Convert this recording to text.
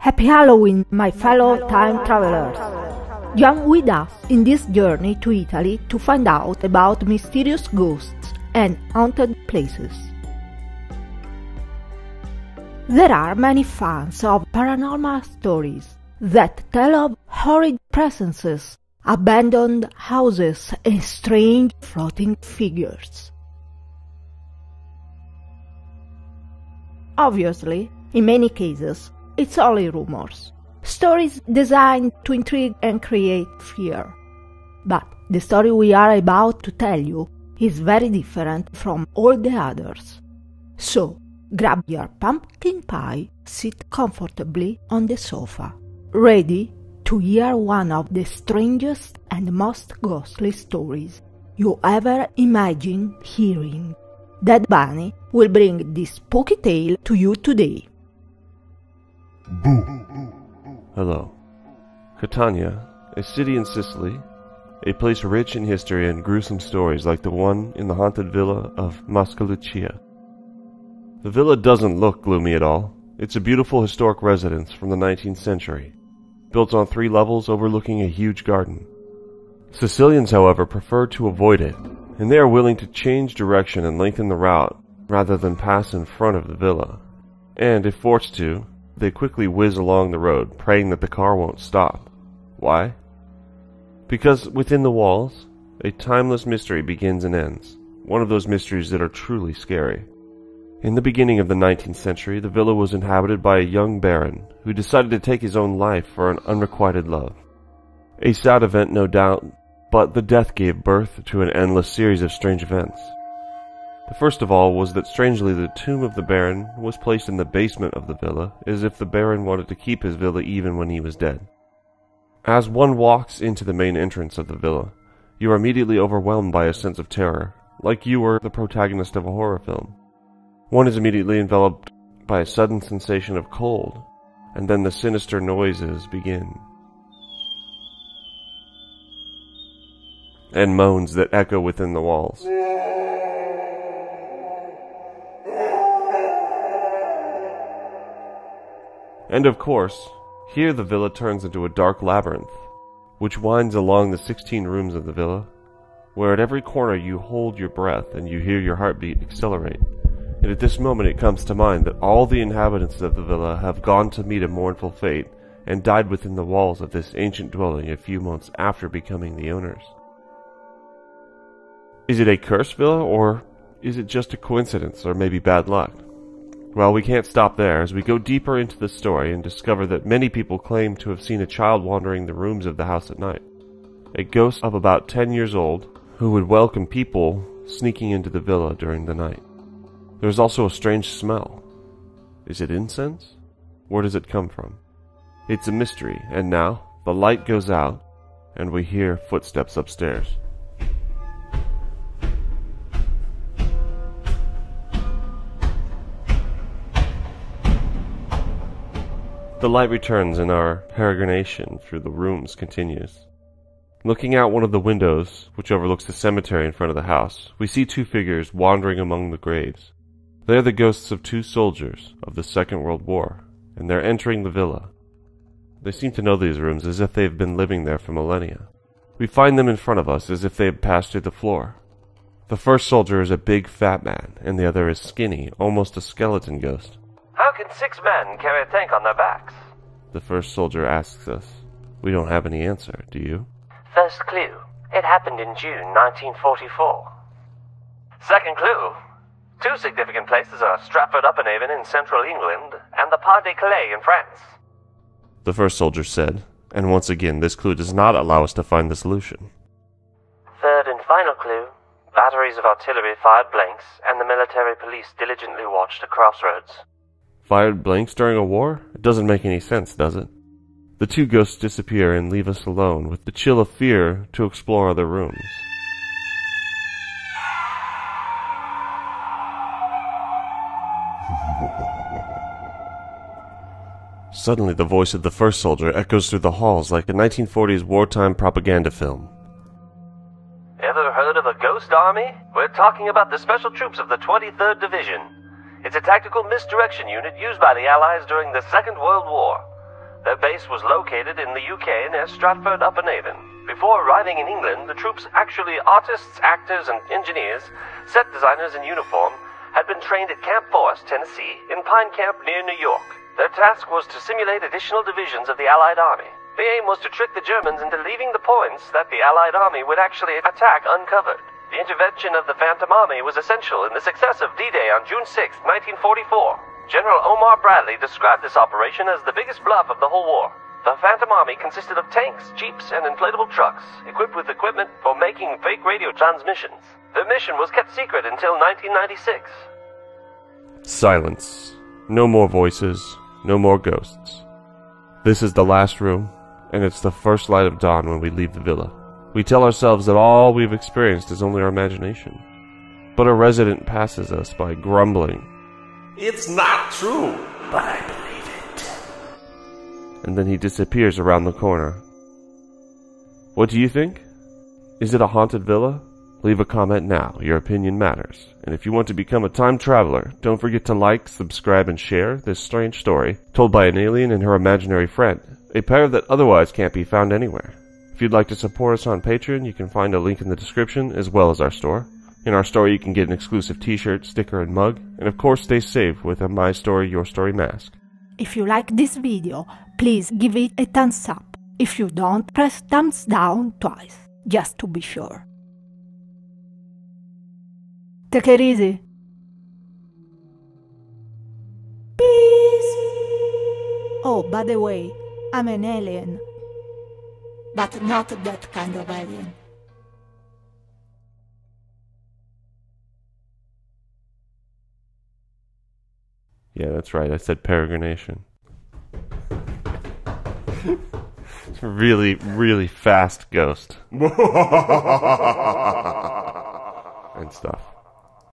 Happy Halloween, my fellow time travelers! Join with us in this journey to Italy to find out about mysterious ghosts and haunted places. There are many fans of paranormal stories that tell of horrid presences, abandoned houses, and strange floating figures. Obviously, in many cases, it's only rumors, stories designed to intrigue and create fear. But the story we are about to tell you is very different from all the others. So, grab your pumpkin pie, sit comfortably on the sofa, ready to hear one of the strangest and most ghostly stories you ever imagined hearing. That Bunny will bring this spooky tale to you today. Hello. Catania, a city in Sicily, a place rich in history and gruesome stories like the one in the haunted villa of Mascalucia. The villa doesn't look gloomy at all. It's a beautiful historic residence from the 19th century, built on 3 levels overlooking a huge garden. Sicilians, however, prefer to avoid it, and they are willing to change direction and lengthen the route rather than pass in front of the villa. And if forced to, they quickly whiz along the road, praying that the car won't stop. Why? Because within the walls, a timeless mystery begins and ends, one of those mysteries that are truly scary. In the beginning of the 19th century, the villa was inhabited by a young baron who decided to take his own life for an unrequited love. A sad event, no doubt, but the death gave birth to an endless series of strange events. The first of all was that strangely the tomb of the Baron was placed in the basement of the villa, as if the Baron wanted to keep his villa even when he was dead. As one walks into the main entrance of the villa, you are immediately overwhelmed by a sense of terror, like you were the protagonist of a horror film. One is immediately enveloped by a sudden sensation of cold, and then the sinister noises begin. And moans that echo within the walls. And of course, here the villa turns into a dark labyrinth, which winds along the 16 rooms of the villa, where at every corner you hold your breath and you hear your heartbeat accelerate. And at this moment it comes to mind that all the inhabitants of the villa have gone to meet a mournful fate and died within the walls of this ancient dwelling a few months after becoming the owners. Is it a cursed villa, or is it just a coincidence, or maybe bad luck? Well, we can't stop there as we go deeper into the story and discover that many people claim to have seen a child wandering the rooms of the house at night. A ghost of about 10 years old who would welcome people sneaking into the villa during the night. There's also a strange smell. Is it incense? Where does it come from? It's a mystery, and now the light goes out and we hear footsteps upstairs. The light returns and our peregrination through the rooms continues. Looking out one of the windows, which overlooks the cemetery in front of the house, we see 2 figures wandering among the graves. They are the ghosts of 2 soldiers of the Second World War, and they're entering the villa. They seem to know these rooms as if they've been living there for millennia. We find them in front of us as if they had passed through the floor. The first soldier is a big fat man, and the other is skinny, almost a skeleton ghost. How can 6 men carry a tank on their backs? The first soldier asks us. We don't have any answer, do you? First clue. It happened in June 1944. Second clue. 2 significant places are Stratford-upon-Avon in central England and the Pas-de-Calais in France. The first soldier said, and once again this clue does not allow us to find the solution. Third and final clue. Batteries of artillery fired blanks and the military police diligently watched a crossroads. Fired blanks during a war? It doesn't make any sense, does it? The 2 ghosts disappear and leave us alone with the chill of fear to explore other rooms. Suddenly the voice of the first soldier echoes through the halls like a 1940s wartime propaganda film. Ever heard of a ghost army? We're talking about the special troops of the 23rd Division. It's a tactical misdirection unit used by the Allies during the Second World War. Their base was located in the UK near Stratford-upon-Avon. Before arriving in England, the troops, actually artists, actors, and engineers, set designers in uniform, had been trained at Camp Forest, Tennessee, in Pine Camp near New York. Their task was to simulate additional divisions of the Allied Army. The aim was to trick the Germans into leaving the points that the Allied Army would actually attack uncovered. The intervention of the Phantom Army was essential in the success of D-Day on June 6, 1944. General Omar Bradley described this operation as the biggest bluff of the whole war. The Phantom Army consisted of tanks, jeeps, and inflatable trucks, equipped with equipment for making fake radio transmissions. The mission was kept secret until 1996. Silence. No more voices. No more ghosts. This is the last room, and it's the first light of dawn when we leave the villa. We tell ourselves that all we've experienced is only our imagination. But a resident passes us by grumbling, "It's not true." But I believe it. and then he disappears around the corner. What do you think? Is it a haunted villa? Leave a comment now. Your opinion matters. And if you want to become a time traveler, don't forget to like, subscribe, and share this strange story told by an alien and her imaginary friend, a pair that otherwise can't be found anywhere. If you'd like to support us on Patreon, you can find a link in the description as well as our store. In our store, you can get an exclusive t-shirt, sticker, and mug, and of course stay safe with a My Story Your Story mask. If you like this video, please give it a thumbs up. If you don't, press thumbs down twice, just to be sure. Take it easy. Peace. Oh, by the way, I'm an alien. But not that kind of alien. Yeah, that's right. I said peregrination. It's a really, really fast ghost. And stuff.